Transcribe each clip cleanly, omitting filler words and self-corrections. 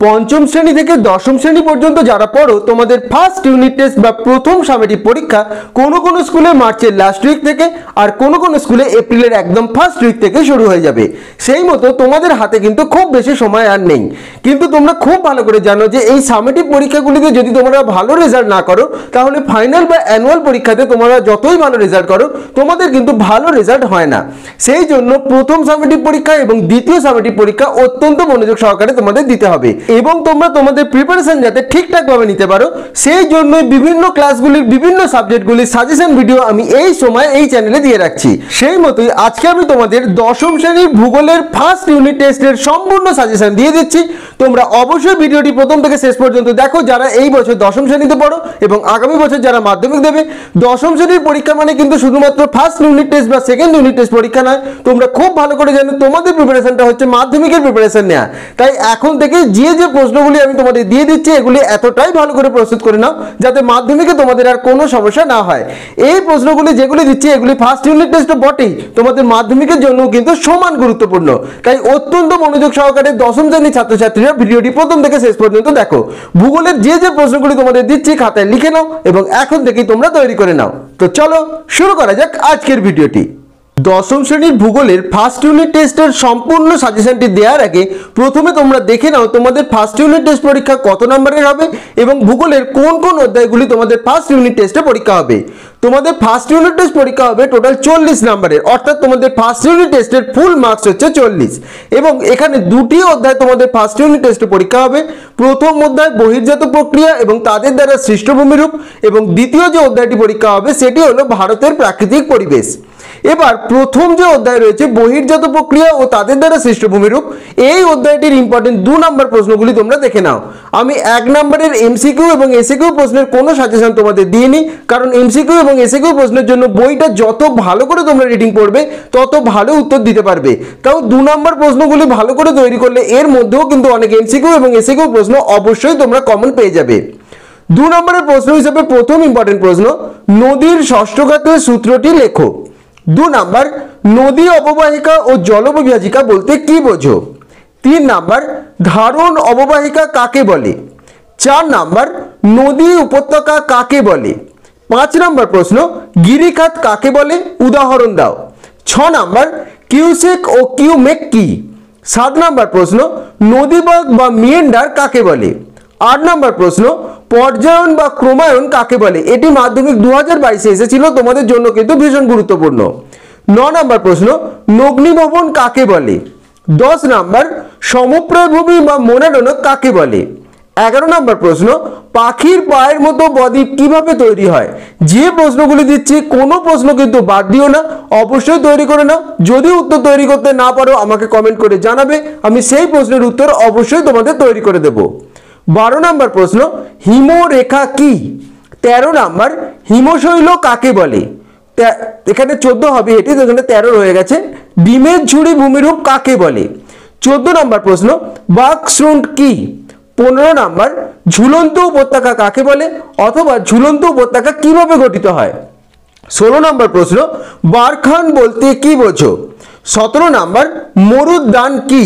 পঞ্চম শ্রেণী থেকে দশম শ্রেণী পর্যন্ত যারা পড়ো তোমাদের ফার্স্ট ইউনিট টেস্ট বা প্রথম সামেটিক পরীক্ষা কোনো কোনো স্কুলে মার্চের লাস্ট উইক থেকে আর কোনো কোনো স্কুলে এপ্রিলের একদম ফার্স্ট উইক থেকে শুরু হয়ে যাবে। সেই মতো তোমাদের হাতে কিন্তু খুব বেশি সময় আর নেই, কিন্তু তোমরা খুব ভালো করে জানো যে এই সামেটিক পরীক্ষাগুলিতে যদি তোমরা ভালো রেজাল্ট না করো তাহলে ফাইনাল বা অ্যানুয়াল পরীক্ষাতে তোমরা যতই ভালো রেজাল্ট করো তোমাদের কিন্তু ভালো রেজাল্ট হয় না। সেই জন্য প্রথম সামেটিক পরীক্ষা এবং দ্বিতীয় সামেটিক পরীক্ষা অত্যন্ত মনোযোগ সহকারে তোমাদের দিতে হবে এবং তোমরা তোমাদের প্রিপারেশন যাতে ঠিকঠাক ভাবে নিতে পারো সেই জন্য বিভিন্ন ক্লাসগুলির বিভিন্ন সাবজেক্টগুলির সাজেশন ভিডিও আমি এই সময় এই চ্যানেলে দিয়ে রাখছি। সেই মতোই আজকে আমি তোমাদের দশম শ্রেণীর ভূগোলের ফার্স্ট ইউনিট টেস্টের সম্পূর্ণ সাজেশন দিয়ে দিচ্ছি। তোমরা অবশ্যই ভিডিওটি প্রথম থেকে শেষ পর্যন্ত দেখো যারা এই বছর দশম শ্রেণীতে পড়ো এবং আগামী বছর যারা মাধ্যমিক দেবে। দশম শ্রেণীর পরীক্ষা মানে কিন্তু শুধুমাত্র ফার্স্ট ইউনিট টেস্ট বা সেকেন্ড ইউনিট টেস্ট পরীক্ষা নয়, তোমরা খুব ভালো করে জানো তোমাদের প্রিপারেশনটা হচ্ছে মাধ্যমিকের প্রিপারেশন নেওয়া। তাই এখন থেকে যে প্রশ্নগুলি আমি তোমাদের দিয়ে দিচ্ছি এগুলি এতটাই ভালো করে প্রস্তুত করে নাও যাতে মাধ্যমিকে তোমাদের আর কোনো সমস্যা না হয়। এই প্রশ্নগুলি যেগুলি দিচ্ছি এগুলি ফার্স্ট ইউনিট টেস্ট তো বটেই, তোমাদের মাধ্যমিকের জন্য কিন্তু সমান গুরুত্বপূর্ণ। তাই অত্যন্ত মনোযোগ সহকারে দশম শ্রেণীর ছাত্রছাত্রীরা ভিডিওটি প্রথম থেকে শেষ পর্যন্ত দেখো। ভূগোলের যে প্রশ্নগুলি তোমাদের দিচ্ছি খাতায় লিখে নাও এবং এখন থেকেই তোমরা তৈরি করে নাও। তো চলো শুরু করা যাক আজকের ভিডিওটি। দশম শ্রেণীর ভূগোলের ফার্স্ট ইউনিট টেস্টের সম্পূর্ণ সাজেশনটি দেওয়ার আগে প্রথমে তোমরা দেখে নাও তোমাদের ফার্স্ট ইউনিট টেস্ট পরীক্ষা কত নম্বরের হবে এবং ভূগোলের কোন কোন অধ্যায়গুলি তোমাদের ফার্স্ট ইউনিট টেস্টে পরীক্ষা হবে। তোমাদের ফার্স্ট ইউনিট টেস্ট পরীক্ষা হবে টোটাল 40 নম্বরের, অর্থাৎ তোমাদের ফার্স্ট ইউনিট টেস্টের ফুল মার্কস হচ্ছে 40 এবং এখানে দুটি অধ্যায় তোমাদের ফার্স্ট ইউনিট টেস্টে পরীক্ষা হবে। প্রথম অধ্যায় বহির্জাত প্রক্রিয়া এবং তাদের দ্বারা সৃষ্ট ভূমিরূপ এবং দ্বিতীয় যে অধ্যায়টি পরীক্ষা হবে সেটি হলো ভারতের প্রাকৃতিক পরিবেশ। এবার প্রথম যে অধ্যায় রয়েছে বহির্জাত প্রক্রিয়া ও তাদের দ্বারা সৃষ্ট ভূমিরূপ, এই অধ্যায়টির ইম্পর্টেন্ট 2 নম্বর প্রশ্নগুলি তোমরা দেখে নাও। আমি 1 নম্বরের এমসিকিউ এবং এসিকিউ প্রশ্নের কোনো সাজেশন তোমাদের দিইনি, কারণ এমসিকিউ এবং এসিকিউ প্রশ্নের জন্য বইটা যত ভালো করে তোমরা রিডিং করবে তত ভালো উত্তর দিতে পারবে। তাও 2 নম্বর প্রশ্নগুলি ভালো করে তৈরি করলে এর মধ্যেও কিন্তু অনেক এমসিকিউ এবং এসিকিউ প্রশ্ন অবশ্যই তোমরা কমন পেয়ে যাবে। 2 নম্বরের প্রশ্ন হিসেবে প্রথম ইম্পর্টেন্ট প্রশ্ন, নদীর ষষ্ঠঘাতের সূত্রটি লেখো। 2 নাম্বার, নদী অববাহিকা ও জলবিভাজিকা বলতে কি বোঝো। 3 নাম্বার, ধারণ অববাহিকা কাকে বলে। 4 নাম্বার, নদী উপত্যকা কাকে বলে। 5 নাম্বার প্রশ্ন, গিরিখাত কাকে বলে, উদাহরণ দাও। 6 নাম্বার, কিউসেক ও কিউমেক কি। 7 নাম্বার প্রশ্ন, নদীবাগ বা মিয়েন্ডার কাকে বলে। 8 নাম্বার প্রশ্ন, পর্যায়ন বা ক্রমায়ন কাকে বলে। এটি মাধ্যমিক 2022 এসেছিল, তোমাদের জন্য কিন্তু ভীষণ গুরুত্বপূর্ণ। 9 নাম্বার প্রশ্ন, নগ্নিভবন কাকে বলে। 10 নাম্বার, সমপ্রায় ভূমি বা মোনাডোনক কাকে বলে। 11 নাম্বার প্রশ্ন, পাখির পায়ের মতো বদ্বীপ কিভাবে তৈরি হয়। যে প্রশ্নগুলি দিচ্ছি কোনো প্রশ্ন কিন্তু বাদ দিও না, অবশ্যই তৈরি করে নাও। যদি উত্তর তৈরি করতে না পারো আমাকে কমেন্ট করে জানাবে, আমি সেই প্রশ্নের উত্তর অবশ্যই তোমাদের তৈরি করে দেব। 12 নাম্বার প্রশ্ন, হিমরেখা কি। 13 নাম্বার, হিমশৈল কাকে বলে। এখানে 14 হবে, এটি এখানে 13 রয়ে গেছে। ডিমের ঝুড়ি ভূমিরূপ কাকে বলে। 14 নাম্বার প্রশ্ন, বাকশৃঙ্গ কি। 15 নাম্বার, ঝুলন্ত উপত্যকা কাকে বলে অথবা ঝুলন্ত উপত্যকা কিভাবে গঠিত হয়। 16 নাম্বার প্রশ্ন, বারখান বলতে কি বোঝো। 17 নাম্বার, মরুদ্যান কি।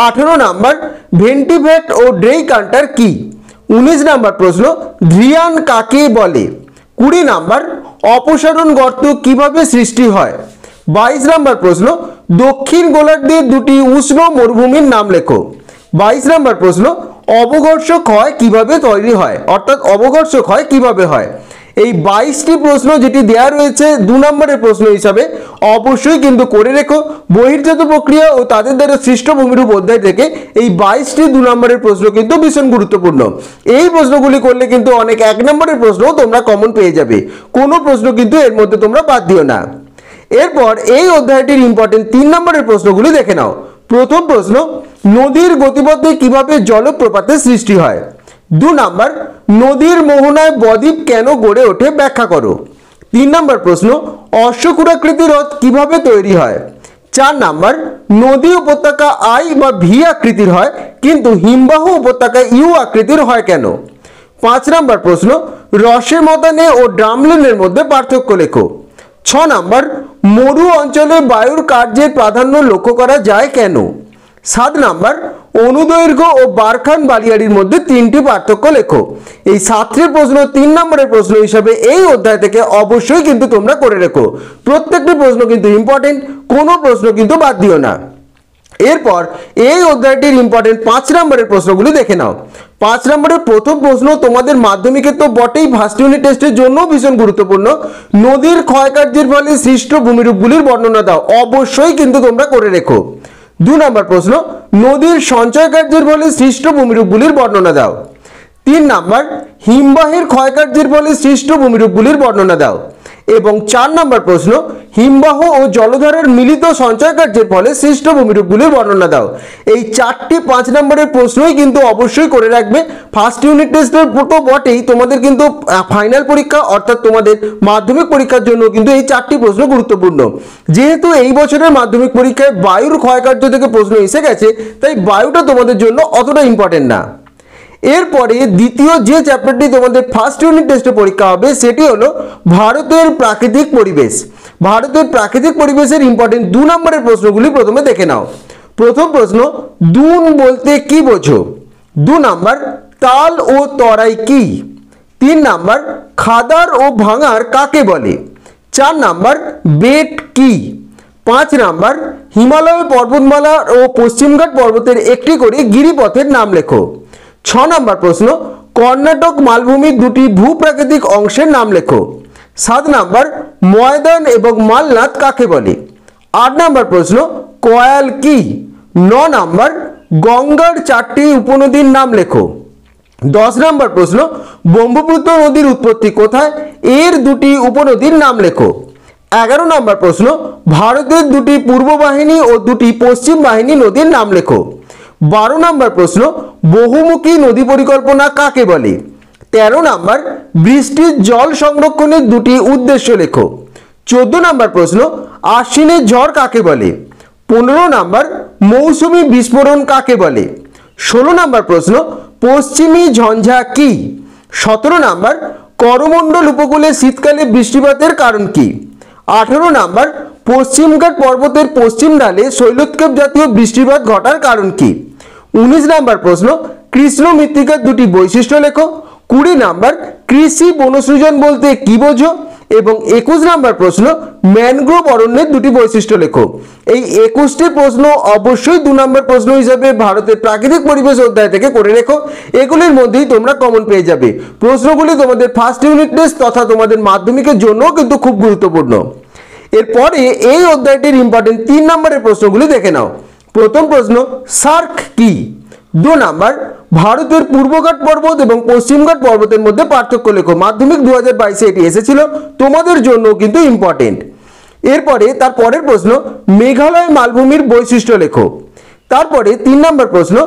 18 নাম্বার, ভেন্টিভেট ও ড্রেইকান্টার কি। 19 নাম্বার প্রশ্ন, ধ্রিয়ান কাকে বলে। 20 নাম্বার, অপসারণ গর্ত কিভাবে সৃষ্টি হয়। 22 নাম্বার প্রশ্ন, দক্ষিণ গোলার্ধের দুটি উষ্ণ মরুভূমির নাম লেখো। 22 নাম্বার প্রশ্ন, অবঘর্ষ ক্ষয় কিভাবে তৈরি হয়, অর্থাৎ অবঘর্ষ ক্ষয় কিভাবে হয়। এই 22টি প্রশ্ন যেটি দেওয়া রয়েছে 2 নম্বরের প্রশ্ন হিসাবে অবশ্যই কিন্তু করে রেখো। বহির্জাত প্রক্রিয়া ও তাদের দ্বারা সৃষ্ট ভূমিরূপ অধ্যায় থেকে এই 22টি 2 নম্বরের প্রশ্ন কিন্তু ভীষণ গুরুত্বপূর্ণ। এই প্রশ্নগুলি করলে কিন্তু অনেক 1 নম্বরের প্রশ্নও তোমরা কমন পেয়ে যাবে, কোনো প্রশ্ন কিন্তু এর মধ্যে তোমরা বাদ দিও না। এরপর এই অধ্যায়টির ইম্পর্টেন্ট 3 নম্বরের প্রশ্নগুলি দেখে নাও। প্রথম প্রশ্ন, নদীর গতিপথে কিভাবে জলপ্রপাতের সৃষ্টি হয়। 2 নাম্বার, নদীর মোহনায় বদ্বীপ কেন গড়ে ওঠে ব্যাখ্যা করো। 3 নাম্বার প্রশ্ন, অশ্বক্ষুরাকৃতি হ্রদ কিভাবে তৈরি হয়। 4 নাম্বার, নদী উপত্যকা আই বা ভি আকৃতির হয় কিন্তু হিমবাহ উপত্যকা ইউ আকৃতির হয় কেন। 5 নাম্বার প্রশ্ন, রসে মতানে ও ড্রামলিনের মধ্যে পার্থক্য লেখো। 6 নাম্বার, মরু অঞ্চলে বায়ুর কার্যের প্রাধান্য লক্ষ্য করা যায় কেন। 7 নাম্বার, অনুদৈর্ঘ্য ও বারখান বালিয়াড়ির মধ্যে 3টি পার্থক্য লেখো। এই 7টির প্রশ্ন 3 নম্বরের প্রশ্ন হিসাবে এই অধ্যায় থেকে অবশ্যই কিন্তু তোমরা করে রেখো। প্রত্যেকটি প্রশ্ন কিন্তু ইম্পর্টেন্ট, কোনো প্রশ্ন কিন্তু বাদ দিও না। এরপর এই অধ্যায়টির ইম্পর্টেন্ট 5 নম্বরের প্রশ্নগুলি দেখে নাও। 5 নম্বরের প্রথম প্রশ্ন তোমাদের মাধ্যমিকে তো বটেই, ফার্স্ট ইউনিট টেস্টের জন্য ভীষণ গুরুত্বপূর্ণ। নদীর ক্ষয়কার্যের ফলে সৃষ্ট ভূমিরূপগুলির বর্ণনা দাও। অবশ্যই কিন্তু তোমরা করে রেখো। 2 নম্বর প্রশ্ন, নদীর সঞ্চয় কার্যের ফলে সৃষ্ট ভূমিরূপগুলির বর্ণনা দাও। 3 নম্বর, হিমবাহের ক্ষয়কার্যের ফলে সৃষ্ট ভূমিরূপগুলির বর্ণনা দাও। এবং 4 নম্বর প্রশ্ন, হিমবাহ ও জলধারার মিলিত সঞ্চয় কার্যের ফলে সৃষ্ট ভূমিরূপগুলির বর্ণনা দাও। এই 4টি 5 নম্বরের প্রশ্নই কিন্তু অবশ্যই করে রাখবে। ফার্স্ট ইউনিট টেস্টের তো বটেই, তোমাদের কিন্তু ফাইনাল পরীক্ষা অর্থাৎ তোমাদের মাধ্যমিক পরীক্ষার জন্য কিন্তু এই 4টি প্রশ্ন গুরুত্বপূর্ণ। যেহেতু এই বছরের মাধ্যমিক পরীক্ষায় বায়ুর ক্ষয়কার্য থেকে প্রশ্ন এসে গেছে, তাই বায়ুটা তোমাদের জন্য অতটা ইম্পর্টেন্ট না। এরপরে দ্বিতীয় যে চ্যাপ্টারটি তোমাদের ফার্স্ট ইউনিট টেস্টে পরীক্ষা হবে সেটি হলো ভারতের প্রাকৃতিক পরিবেশ। ভারতের প্রাকৃতিক পরিবেশের ইম্পর্টেন্ট 2 নম্বরের প্রশ্নগুলি প্রথমে দেখে নাও। প্রথম প্রশ্ন, দুন বলতে কি বোঝো? 2 নম্বর, তাল ও তরাই কি? 3 নম্বর, খাদার ও ভাঙার কাকে বলে? 4 নম্বর, বেট কি? 5 নম্বর, হিমালয় পর্বতমালা ও পশ্চিমঘাট পর্বতের একটি করে গিরিপথের নাম লেখো। 6 নম্বর প্রশ্ন, কর্ণাটক মালভূমির 2টি ভূপ্রাকৃতিক অংশের নাম লেখো। 7 নম্বর, ময়দান এবং মালনাথ কাকে বলে? 8 নম্বর প্রশ্ন, কয়াল কি? 9 নম্বর, গঙ্গার 4টি উপনদীর নাম লেখো। 10 নম্বর প্রশ্ন, ব্রহ্মপুত্র নদীর উৎপত্তি কোথায়? এর 2টি উপনদীর নাম লেখো। 11 নম্বর প্রশ্ন, ভারতের 2টি পূর্ব বাহিনী ও 2টি পশ্চিম বাহিনী নদীর নাম লেখো। 12 নম্বর প্রশ্ন, বহুমুখী নদী পরিকল্পনা কাকে বলে? 13 নম্বর, বৃষ্টির জল সংরক্ষণের 2টি উদ্দেশ্য লেখো। 14 নম্বর প্রশ্ন, আশ্বিনের ঝড় কাকে বলে? 15 নম্বর, মৌসুমী বিস্ফোরণ কাকে বলে? 16 নম্বর প্রশ্ন, পশ্চিমী ঝঞ্ঝা কি? 17 নম্বর, করমণ্ডল উপকূলে শীতকালে বৃষ্টিপাতের কারণ কি? 18 নম্বর, পশ্চিমঘাট পর্বতের পশ্চিম ঢালে শৈলোৎক্ষেপ জাতীয় বৃষ্টিপাত ঘটার কারণ কি? 19 নম্বর প্রশ্ন, কৃষ্ণ মৃত্তিকার 2টি বৈশিষ্ট্য লেখো। 20 নম্বর, কৃষি বনসৃজন বলতে কি বোঝো? এবং 21 নম্বর প্রশ্ন, ম্যানগ্রোভ অরণ্যের 2টি বৈশিষ্ট্য লেখো। এই 21টি প্রশ্ন অবশ্যই 2 নম্বর প্রশ্ন হিসেবে ভারতের প্রাকৃতিক পরিবেশ অধ্যায় থেকে করে রেখো। এগুলির মধ্যেই তোমরা কমন পেয়ে যাবে। প্রশ্নগুলি তোমাদের ফার্স্ট ইউনিট টেস্ট তথা তোমাদের মাধ্যমিকের জন্যও কিন্তু খুব গুরুত্বপূর্ণ। এরপরে এই অধ্যায়টির ইম্পর্টেন্ট 3 নম্বরের প্রশ্নগুলি দেখে নাও। প্রথম প্রশ্ন, সার্ক কি? 2 নম্বর, ভারতের পূর্বঘাট পর্বত এবং পশ্চিমঘাট পর্বতের মধ্যে পার্থক্য লেখো। মাধ্যমিক 2022-এ এটি এসেছিল, তোমাদের জন্য কিন্তু ইম্পর্টেন্ট। এরপরে তার পরের প্রশ্ন, মেঘালয় মালভূমির বৈশিষ্ট্য লেখো। তারপরে 3 নম্বর প্রশ্ন,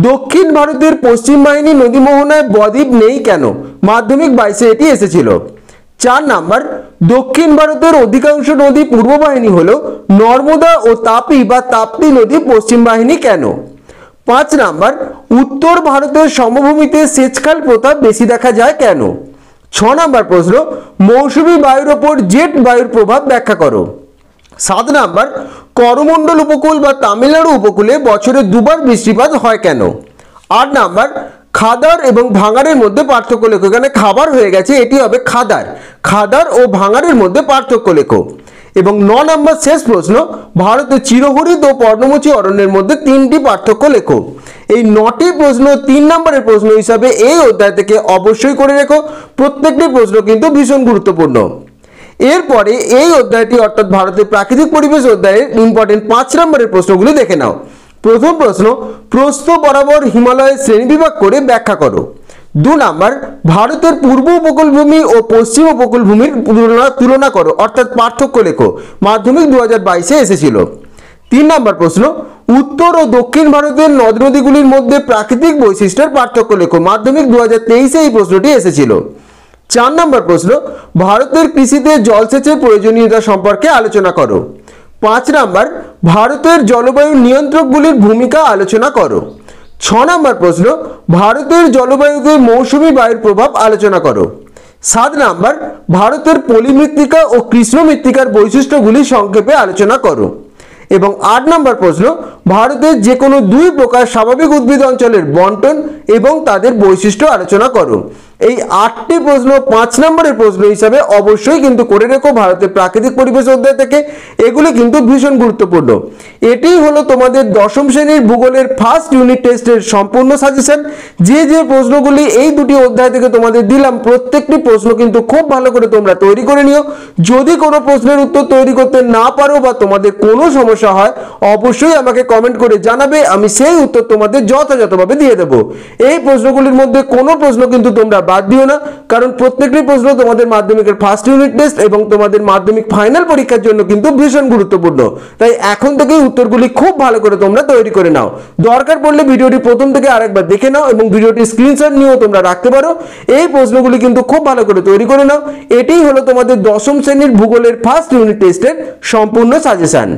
দক্ষিণ ভারতের পশ্চিম বাহিনী নদী মোহনায় বদ্বীপ নেই কেন? মাধ্যমিক 22-এ এটি এসেছিল। 4 নম্বর, দক্ষিণ ভারতের অধিকাংশ নদী পূর্ব বাহিনী হলো নর্মদা ও তাপি বা তাপ্তি নদী পশ্চিম বাহিনী কেন? 5 নম্বর, উত্তর ভারতের সমভূমিতে সেচখাল প্রথা বেশি দেখা যায় কেন? 6 নম্বর প্রশ্ন, মৌসুমী বায়ুর ওপর জেট বায়ুর প্রভাব ব্যাখ্যা করো। 7 নম্বর, করমণ্ডল উপকূল বা তামিলনাড়ু উপকূলে বছরে 2বার বৃষ্টিপাত হয় কেন? 8 নম্বর, খাদার এবং ভাঙারের মধ্যে পার্থক্য লেখো। এখানে খাবার হয়ে গেছে, এটি হবে খাদার। খাদার ও ভাঙারের মধ্যে পার্থক্য লেখো। এবং 9 নম্বর শেষ প্রশ্ন, ভারতের চিরহরিত ও পর্ণমোচী অরণ্যের মধ্যে 3টি পার্থক্য লেখো। এই 9টি প্রশ্ন 3 নম্বরের প্রশ্ন হিসাবে এই অধ্যায় থেকে অবশ্যই করে রেখো। প্রত্যেকটি প্রশ্ন কিন্তু ভীষণ গুরুত্বপূর্ণ। এরপরে এই অধ্যায়টি অর্থাৎ ভারতের প্রাকৃতিক পরিবেশ অধ্যায়ের ইম্পর্টেন্ট 5 নম্বরের প্রশ্নগুলি দেখে নাও। প্রথম প্রশ্ন, প্রস্থ বরাবর হিমালয়ের শ্রেণীবিভাগ করে ব্যাখ্যা করো। 2 নম্বর, ভারতের পূর্ব উপকূলভূমি ও পশ্চিম উপকূলভূমির তুলনা করো অর্থাৎ পার্থক্য লেখো। মাধ্যমিক 2022-এ এসেছিল। 3 নম্বর প্রশ্ন, উত্তর ও দক্ষিণ ভারতের নদ নদীগুলির মধ্যে প্রাকৃতিক বৈশিষ্ট্যের পার্থক্য লেখো। মাধ্যমিক 2023-এ এই প্রশ্নটি এসেছিল। 4 নম্বর প্রশ্ন, ভারতের কৃষিতে জলসেচের প্রয়োজনীয়তা সম্পর্কে আলোচনা করো। 5 নম্বর, ভারতের জলবায়ু নিয়ন্ত্রকগুলির ভূমিকা আলোচনা করো। 6 নম্বর প্রশ্ন, ভারতের জলবায়ুতে মৌসুমী বায়ুর প্রভাব আলোচনা করো। 7 নম্বর, ভারতের পলি মৃত্তিকা ও কৃষ্ণ মৃত্তিকার বৈশিষ্ট্যগুলি সংক্ষেপে আলোচনা করো। এবং 8 নম্বর প্রশ্ন ভারতের যে কোনো দুই প্রকার স্বাভাবিক উদ্ভিদ অঞ্চলের বন্টন এবং তাদের বৈশিষ্ট্য আলোচনা করো। এই 8টি প্রশ্ন 5 নম্বরের প্রশ্ন হিসাবে অবশ্যই কিন্তু করে রেখো ভারতের প্রাকৃতিক পরিবেশ অধ্যায় থেকে, এগুলি কিন্তু ভীষণ গুরুত্বপূর্ণ। এটি হলো তোমাদের দশম শ্রেণীর ভূগোলের ফার্স্ট ইউনিট টেস্টের সম্পূর্ণ সাজেশন। যে প্রশ্নগুলি এই দুটি অধ্যায় থেকে তোমাদের দিলাম প্রত্যেকটি প্রশ্ন কিন্তু খুব ভালো করে তোমরা তৈরি করে নিও। যদি কোনো প্রশ্নের উত্তর তৈরি করতে না পারো বা তোমাদের কোনো সমস্যা হয় অবশ্যই আমাকে কমেন্ট করে জানাবে, আমি সেই উত্তর তোমাদের যথাযথভাবে দিয়ে দেবো। এই প্রশ্নগুলির মধ্যে কোনো প্রশ্ন কিন্তু তোমরা বাদ দিও না, কারণ প্রত্যেকটি প্রশ্ন তোমাদের মাধ্যমিকের ফার্স্ট ইউনিট টেস্ট এবং তোমাদের মাধ্যমিক ফাইনাল পরীক্ষার জন্য কিন্তু ভীষণ গুরুত্বপূর্ণ। তাই এখন থেকেই উত্তরগুলি খুব ভালো করে তোমরা তৈরি করে নাও। দরকার পড়লে ভিডিওটি প্রথম থেকে আরেকবার দেখে নাও এবং ভিডিওটি স্ক্রিনশট নিয়েও তোমরা রাখতে পারো। এই প্রশ্নগুলি কিন্তু খুব ভালো করে তৈরি করে নাও। এটাই হলো তোমাদের দশম শ্রেণীর ভূগোলের ফার্স্ট ইউনিট টেস্টের সম্পূর্ণ সাজেশন।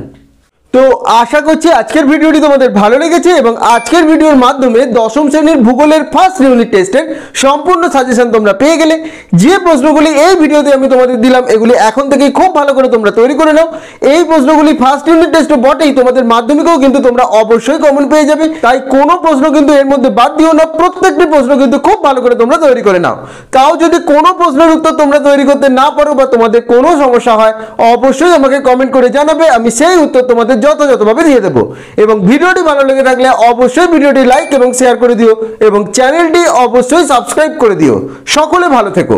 তো আশা করছি আজকের ভিডিওটি তোমাদের ভালো লেগেছে এবং আজকের ভিডিওর মাধ্যমে দশম শ্রেণীর ভূগোলের ফার্স্ট ইউনিট টেস্টের সম্পূর্ণ সাজেশন তোমরা পেয়ে গেলে। যে প্রশ্নগুলি এই ভিডিওতে আমি তোমাদের দিলাম এগুলি এখন থেকেই খুব ভালো করে তোমরা তৈরি করে নাও। এই প্রশ্নগুলি ফার্স্ট ইউনিট টেস্টও বটেই, তোমাদের মাধ্যমিকেও কিন্তু তোমরা অবশ্যই কমন পেয়ে যাবে। তাই কোনো প্রশ্ন কিন্তু এর মধ্যে বাদ দিও না, প্রত্যেকটি প্রশ্ন কিন্তু খুব ভালো করে তোমরা তৈরি করে নাও। তাও যদি কোনো প্রশ্নের উত্তর তোমরা তৈরি করতে না পারো বা তোমাদের কোনো সমস্যা হয় অবশ্যই আমাকে কমেন্ট করে জানাবে, আমি সেই উত্তর তোমাদের যথাযথভাবে দিয়ে দেবো। এবং ভিডিওটি ভালো লেগে থাকলে অবশ্যই ভিডিওটি লাইক এবং শেয়ার করে দিও এবং চ্যানেলটি অবশ্যই সাবস্ক্রাইব করে দিও। সকলে ভালো থেকো।